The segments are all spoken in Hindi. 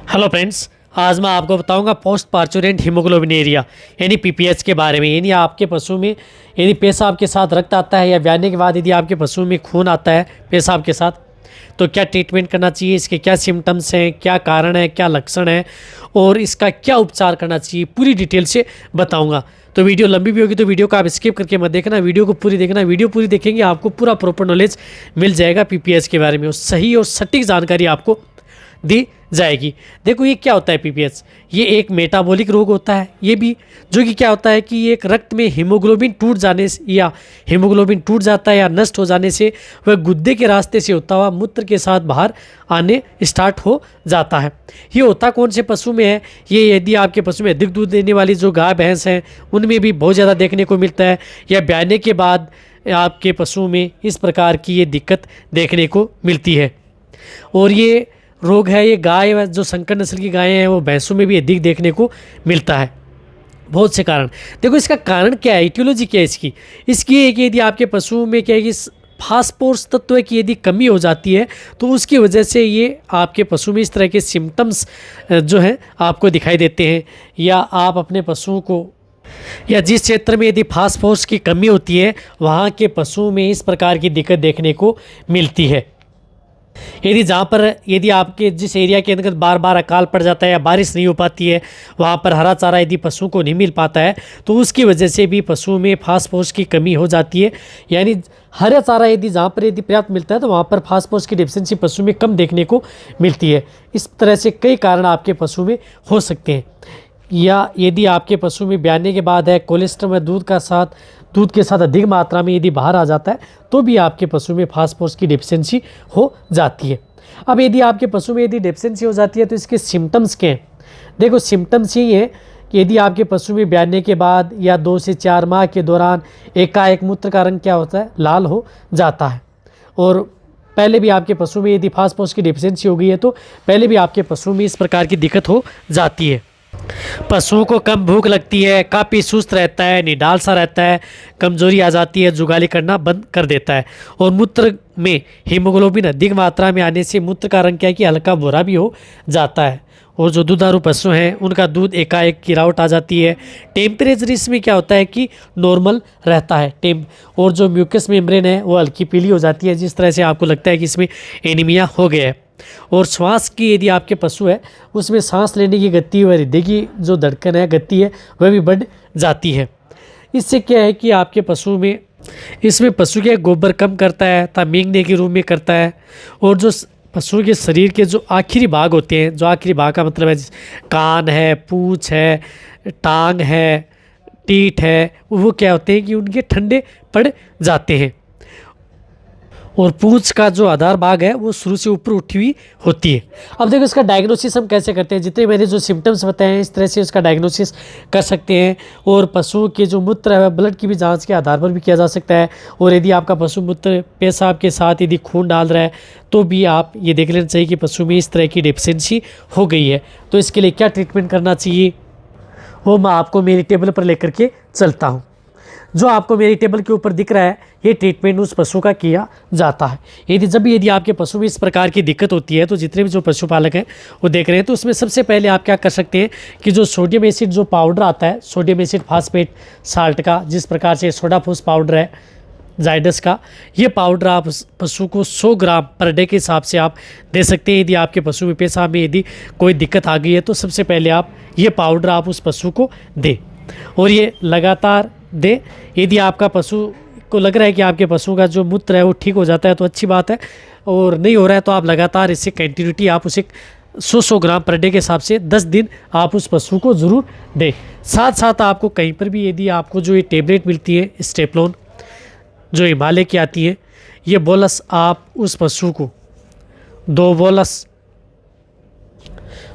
हेलो फ्रेंड्स, आज मैं आपको बताऊंगा पोस्ट पार्चुरेंट हीमोग्लोबिनेरिया यानी पीपीएच के बारे में। यानी आपके पशु में यदि पेशाब के साथ रक्त आता है या ब्याने के बाद यदि आपके पशु में खून आता है पेशाब के साथ, तो क्या ट्रीटमेंट करना चाहिए, इसके क्या सिम्टम्स हैं, क्या कारण है, क्या लक्षण है और इसका क्या उपचार करना चाहिए, पूरी डिटेल से बताऊँगा। तो वीडियो लंबी भी होगी तो वीडियो को आप स्किप करके मत देखना, वीडियो को पूरी देखना। वीडियो पूरी देखेंगे आपको पूरा प्रॉपर नॉलेज मिल जाएगा पीपीएच के बारे में और सही और सटीक जानकारी आपको दी जाएगी। देखो ये क्या होता है पीपीएच, ये एक मेटाबॉलिक रोग होता है। ये भी जो कि क्या होता है कि ये एक रक्त में हीमोग्लोबिन टूट जाने से या हीमोग्लोबिन टूट जाता है या नष्ट हो जाने से वह गुद्दे के रास्ते से होता हुआ मूत्र के साथ बाहर आने स्टार्ट हो जाता है। ये होता कौन से पशु में है, ये यदि आपके पशु में अधिक दूध देने वाली जो गाय भैंस हैं उनमें भी बहुत ज़्यादा देखने को मिलता है, या ब्याने के बाद आपके पशुओं में इस प्रकार की ये दिक्कत देखने को मिलती है। और ये रोग है ये गाय जो संकर नस्ल की गायें हैं वो भैंसों में भी अधिक देखने को मिलता है। बहुत से कारण, देखो इसका कारण क्या है, इटियोलॉजी क्या है इसकी। इसकी एक यदि आपके पशुओं में क्या है कि फास्फोरस तत्व की यदि कमी हो जाती है तो उसकी वजह से ये आपके पशु में इस तरह के सिम्टम्स जो हैं आपको दिखाई देते हैं। या आप अपने पशुओं को या जिस क्षेत्र में यदि फास्फोरस की कमी होती है वहाँ के पशुओं में इस प्रकार की दिक्कत देखने को मिलती है। यदि जहाँ पर यदि आपके जिस एरिया के अंतर्गत बार बार अकाल पड़ जाता है या बारिश नहीं हो पाती है, वहाँ पर हरा चारा यदि पशुओं को नहीं मिल पाता है तो उसकी वजह से भी पशुओं में फास्फोरस की कमी हो जाती है। यानी हरा चारा यदि जहाँ पर यदि पर्याप्त मिलता है तो वहाँ पर फास्फोरस की डिफिशियंसी पशु में कम देखने को मिलती है। इस तरह से कई कारण आपके पशु में हो सकते हैं। या यदि आपके पशु में ब्याने के बाद है कोलेस्ट्रॉल में दूध के साथ अधिक मात्रा में यदि बाहर आ जाता है तो भी आपके पशु में फास्फोरस की डेफिशिएंसी हो जाती है। अब यदि आपके पशु में यदि डेफिशिएंसी हो जाती है तो इसके सिम्टम्स क्या हैं। देखो सिम्टम्स यही है कि यदि आपके पशु में ब्याने के बाद या 2 से 4 माह के दौरान एकाएक मूत्र का रंग क्या होता है, लाल हो जाता है। और पहले भी आपके पशु में यदि फास्फोरस की डेफिशिएंसी हो गई है तो पहले भी आपके पशु में इस प्रकार की दिक्कत हो जाती है। पशुओं को कम भूख लगती है, काफ़ी सुस्त रहता है, निडाल सा रहता है, कमजोरी आ जाती है, जुगाली करना बंद कर देता है। और मूत्र में हीमोग्लोबिन अधिक मात्रा में आने से मूत्र का रंग क्या है कि हल्का भूरा भी हो जाता है। और जो दुधारू पशु हैं उनका दूध एकाएक गिरावट आ जाती है। टेम्परेचर इसमें क्या होता है कि नॉर्मल रहता है और जो म्यूकस मेम्ब्रेन है वो हल्की पीली हो जाती है, जिस तरह से आपको लगता है कि इसमें एनीमिया हो गया है। और श्वास की यदि आपके पशु है उसमें सांस लेने की गति व हृदय की जो धड़कन है गति है वह भी बढ़ जाती है। इससे क्या है कि आपके पशु में इसमें पशु के गोबर कम करता है तथा मींगने के रूप में करता है। और जो पशु के शरीर के जो आखिरी भाग होते हैं, जो आखिरी भाग का मतलब है कान है, पूँछ है, टांग है, टीठ है, वो क्या होते हैं कि उनके ठंडे पड़ जाते हैं। और पूंछ का जो आधार भाग है वो शुरू से ऊपर उठी हुई होती है। अब देखो इसका डायग्नोसिस हम कैसे करते हैं, जितने मैंने जो सिम्टम्स बताए हैं इस तरह से उसका डायग्नोसिस कर सकते हैं। और पशुओं के जो मूत्र है ब्लड की भी जांच के आधार पर भी किया जा सकता है। और यदि आपका पशु मूत्र पेशाब के साथ यदि खून डाल रहा है तो भी आप ये देख लेना चाहिए कि पशु में इस तरह की डेफिशिएंसी हो गई है। तो इसके लिए क्या ट्रीटमेंट करना चाहिए वो मैं आपको मेरी टेबल पर लेकर के चलता हूँ। जो आपको मेरी टेबल के ऊपर दिख रहा है ये ट्रीटमेंट उस पशु का किया जाता है। यदि आपके पशु में इस प्रकार की दिक्कत होती है तो जितने भी जो पशुपालक हैं वो देख रहे हैं तो उसमें सबसे पहले आप क्या कर सकते हैं कि जो सोडियम एसिड जो पाउडर आता है, सोडियम एसिड फास्फेट साल्ट का, जिस प्रकार से सोडाफोस पाउडर है जाइडस का, ये पाउडर आप पशु को 100 ग्राम पर डे के हिसाब से आप दे सकते हैं। यदि आपके पशु में पेशाब में यदि कोई दिक्कत आ गई है तो सबसे पहले आप ये पाउडर आप उस पशु को दें और ये लगातार दे। यदि आपका पशु को लग रहा है कि आपके पशु का जो मूत्र है वो ठीक हो जाता है तो अच्छी बात है, और नहीं हो रहा है तो आप लगातार इससे कंटिन्यूटी आप उसे 100 ग्राम पर डे के हिसाब से 10 दिन आप उस पशु को ज़रूर दें। साथ साथ आपको कहीं पर भी यदि आपको जो ये टेबलेट मिलती है स्टेप्लोन जो हिमालय की आती है, ये बोलस आप उस पशु को 2 बोलस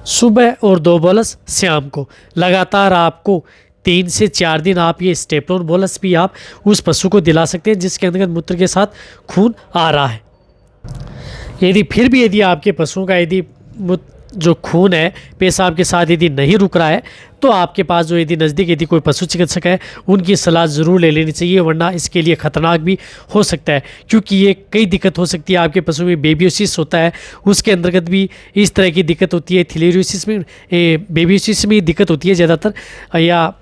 सुबह और 2 बोलस शाम को लगातार आपको 3 से 4 दिन आप ये स्टेप्लोन बोलस भी आप उस पशु को दिला सकते हैं जिसके अंतर्गत मूत्र के साथ खून आ रहा है। यदि फिर भी यदि आपके पशुओं का यदि जो खून है पेशाब के साथ यदि नहीं रुक रहा है तो आपके पास जो यदि नज़दीक यदि कोई पशु चिकित्सक है उनकी सलाह ज़रूर ले लेनी चाहिए, वरना इसके लिए ख़तरनाक भी हो सकता है, क्योंकि ये कई दिक्कत हो सकती है। आपके पशु में बेबियोसिस होता है, उसके अंतर्गत भी इस तरह की दिक्कत होती है। थिलेरियोसिस में बेबियोसिस में दिक्कत होती है ज़्यादातर, या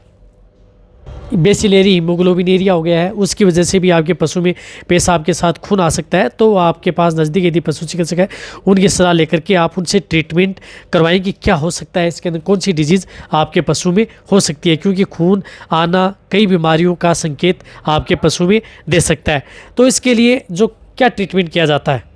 बेसिलरी हीमोग्लोबिनेरिया हो गया है, उसकी वजह से भी आपके पशु में पेशाब के साथ खून आ सकता है। तो आपके पास नज़दीक यदि पशु चिकित्सक है उनकी सलाह लेकर के आप उनसे ट्रीटमेंट करवाएं कि क्या हो सकता है, इसके अंदर कौन सी डिजीज़ आपके पशु में हो सकती है, क्योंकि खून आना कई बीमारियों का संकेत आपके पशु में दे सकता है। तो इसके लिए जो क्या ट्रीटमेंट किया जाता है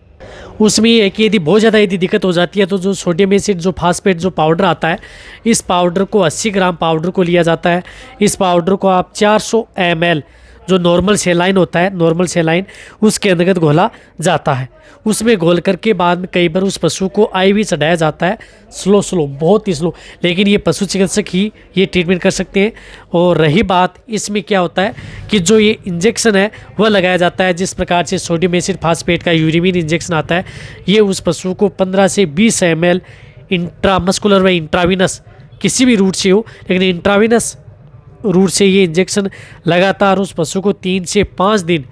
उसमें ये है कि यदि बहुत ज़्यादा यदि दिक्कत हो जाती है तो जो सोडियम एसिड जो फास्फेट जो पाउडर आता है, इस पाउडर को 80 ग्राम पाउडर को लिया जाता है। इस पाउडर को आप 400 ml जो नॉर्मल सेलाइन होता है, नॉर्मल सेलाइन उसके अंतर्गत घोला जाता है। उसमें घोल करके बाद में कई बार उस पशु को IV चढ़ाया जाता है, स्लो बहुत ही स्लो, लेकिन ये पशु चिकित्सक ही ये ट्रीटमेंट कर सकते हैं। और रही बात इसमें क्या होता है कि जो ये इंजेक्शन है वह लगाया जाता है, जिस प्रकार से सोडियम एसिड फास्फेट का यूरिमिन इंजेक्शन आता है, ये उस पशु को 15 से 20 ml इंट्रामस्कुलर व इंट्राविनस किसी भी रूट से हो, लेकिन इंट्राविनस रूट से ये इंजेक्शन लगातार उस पशु को 3 से 5 दिन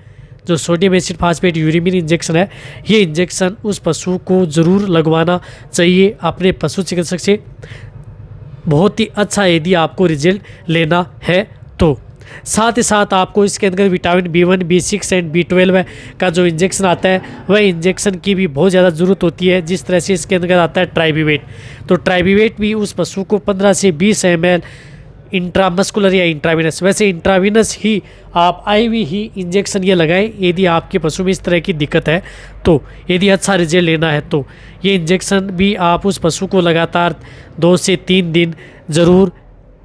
जो सोडियम एसिड फास्फेट यूरिमिन इंजेक्शन है, ये इंजेक्शन उस पशु को ज़रूर लगवाना चाहिए अपने पशु चिकित्सक से। बहुत ही अच्छा यदि आपको रिजल्ट लेना है तो। साथ ही साथ आपको इसके अंदर vitamin B1, B6 and B12 का जो इंजेक्शन आता है वह इंजेक्शन की भी बहुत ज़्यादा ज़रूरत होती है। जिस तरह से इसके अंदर आता है ट्राइबीवेट, तो ट्राइबीवेट भी उस पशु को 15 से 20 ml इंट्रामस्कुलर या इंट्राविनस, वैसे इंट्राविनस ही आप IV ही इंजेक्शन ये लगाएं यदि आपके पशु में इस तरह की दिक्कत है तो। यदि अच्छा रिजल्ट लेना है तो ये इंजेक्शन भी आप उस पशु को लगातार 2 से 3 दिन ज़रूर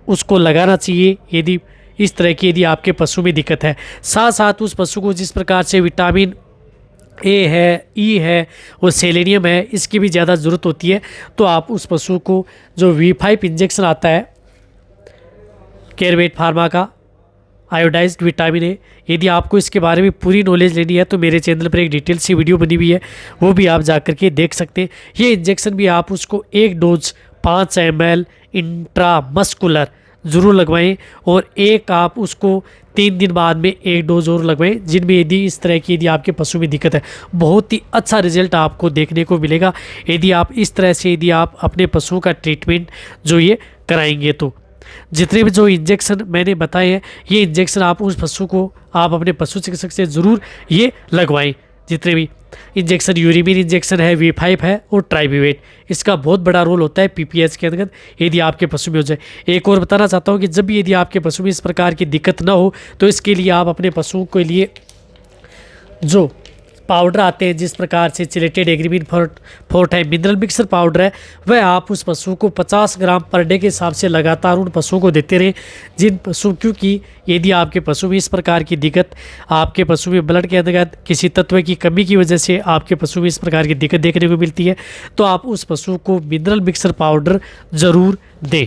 उसको लगाना चाहिए यदि इस तरह की यदि आपके पशु में दिक्कत है। साथ साथ उस पशु को जिस प्रकार से विटामिन A है, E है और सेलेनियम है, इसकी भी ज़्यादा ज़रूरत होती है। तो आप उस पशु को जो V5 इंजेक्शन आता है केयरवेट फार्मा का, आयोडाइज्ड विटामिन ए, यदि आपको इसके बारे में पूरी नॉलेज लेनी है तो मेरे चैनल पर एक डिटेल सी वीडियो बनी हुई है, वो भी आप जा कर के देख सकते हैं। ये इंजेक्शन भी आप उसको 1 डोज 5 ml इंट्रामस्कुलर ज़रूर लगवाएं, और एक आप उसको 3 दिन बाद में 1 डोज और लगवाएं, जिनमें यदि इस तरह की यदि आपके पशु में दिक्कत है। बहुत ही अच्छा रिजल्ट आपको देखने को मिलेगा यदि आप इस तरह से यदि आप अपने पशुओं का ट्रीटमेंट जो ये कराएंगे तो। जितने भी जो इंजेक्शन मैंने बताए हैं ये इंजेक्शन आप उस पशु को आप अपने पशु चिकित्सक से ज़रूर ये लगवाएं। जितने भी इंजेक्शन, यूरिमिन इंजेक्शन है, V5 है और ट्राइबीवेट, इसका बहुत बड़ा रोल होता है PPH के अंतर्गत यदि आपके पशु में हो जाए। एक और बताना चाहता हूँ कि जब भी यदि आपके पशु में इस प्रकार की दिक्कत ना हो तो इसके लिए आप अपने पशुओं के लिए जो पाउडर आते हैं, जिस प्रकार से चिलेटेड एग्रीमिन फोर्ट है, मिनरल मिक्सर पाउडर है, वह आप उस पशु को 50 ग्राम पर डे के हिसाब से लगातार उन पशुओं को देते रहें। जिन पशु, क्योंकि यदि आपके पशु में इस प्रकार की दिक्कत, आपके पशु में ब्लड के अंतर्गत किसी तत्व की कमी की वजह से आपके पशु में इस प्रकार की दिक्कत देखने को मिलती है, तो आप उस पशु को मिनरल मिक्सर पाउडर ज़रूर दें।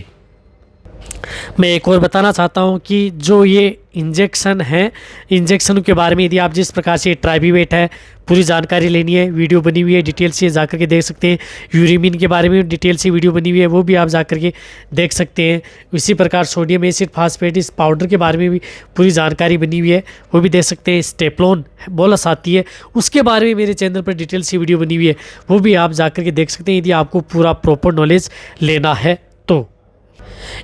मैं एक और बताना चाहता हूं कि जो ये इंजेक्शन है, इंजेक्शन के बारे में यदि आप जिस प्रकार से ट्राइबीवेट है पूरी जानकारी लेनी है, वीडियो बनी हुई है, डिटेल से जाकर के देख सकते हैं। यूरिमिन के बारे में डिटेल से वीडियो बनी हुई है, वो भी आप जाकर के देख सकते हैं। इसी प्रकार सोडियम एसिड फास्फेट इस पाउडर के बारे में भी पूरी जानकारी बनी हुई है, वो भी देख सकते हैं। स्टेप्लोन बोलस आती है, उसके बारे में मेरे चैनल पर डिटेल से वीडियो बनी हुई है, वो भी आप जाकर के देख सकते हैं यदि आपको पूरा प्रॉपर नॉलेज लेना है तो।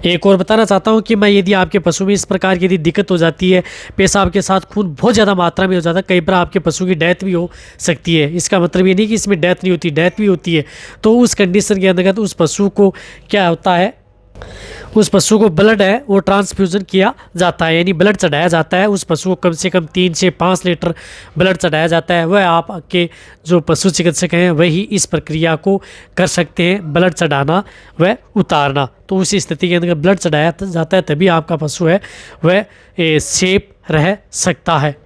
एक और बताना चाहता हूं कि मैं यदि आपके पशु में इस प्रकार की यदि दिक्कत हो जाती है, पेशाब के साथ खून बहुत ज़्यादा मात्रा में हो जाता है, कई बार आपके पशु की डेथ भी हो सकती है। इसका मतलब ये नहीं कि इसमें डेथ नहीं होती, डेथ भी होती है। तो उस कंडीशन के अंतर्गत उस पशु को क्या होता है, उस पशु को ब्लड है वो ट्रांसफ्यूज़न किया जाता है, यानी ब्लड चढ़ाया जाता है। उस पशु को कम से कम 3 से 5 लीटर ब्लड चढ़ाया जाता है। वह आपके जो पशु चिकित्सक हैं वही इस प्रक्रिया को कर सकते हैं, ब्लड चढ़ाना व उतारना। तो उसी स्थिति के अंदर ब्लड चढ़ाया जाता है, तभी आपका पशु है वह सेफ रह सकता है।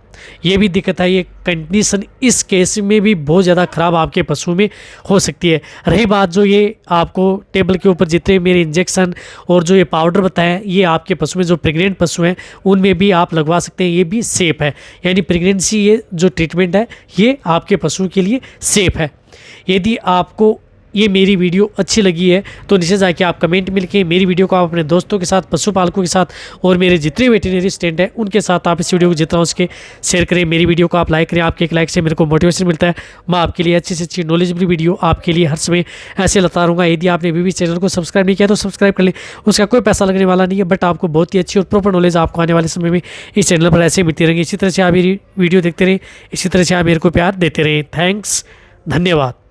ये भी दिक्कत है, ये कंडीशन इस केस में भी बहुत ज़्यादा ख़राब आपके पशु में हो सकती है। रही बात जो ये आपको टेबल के ऊपर जितने मेरे इंजेक्शन और जो ये पाउडर बताएं, ये आपके पशु में जो प्रेग्नेंट पशु हैं उनमें भी आप लगवा सकते हैं, ये भी सेफ़ है। यानी प्रेगनेंसी ये जो ट्रीटमेंट है ये आपके पशु के लिए सेफ़ है। यदि आपको ये मेरी वीडियो अच्छी लगी है तो नीचे जाके आप कमेंट में लिखें। मेरी वीडियो को आप अपने दोस्तों के साथ, पशुपालकों के साथ और मेरे जितने वेटरनरी स्टूडेंट हैं उनके साथ आप इस वीडियो को जितना हो सके शेयर करें। मेरी वीडियो को आप लाइक करें, आपके एक लाइक से मेरे को मोटिवेशन मिलता है। मैं आपके लिए अच्छी से अच्छी नॉलेजेबल वीडियो आपके लिए हर समय ऐसे लाता रहूँगा। यदि आपने अभी भी चैनल को सब्सक्राइब नहीं किया तो सब्सक्राइब कर लें, उसका कोई पैसा लगने वाला नहीं है, बट आपको बहुत ही अच्छी और प्रॉपर नॉलेज आपको आने वाले समय में इस चैनल पर ऐसे मिलती रहेंगी। इसी तरह से आप मेरी वीडियो देखते रहें, इसी तरह से आप मेरे को प्यार देते रहें। थैंक्स, धन्यवाद।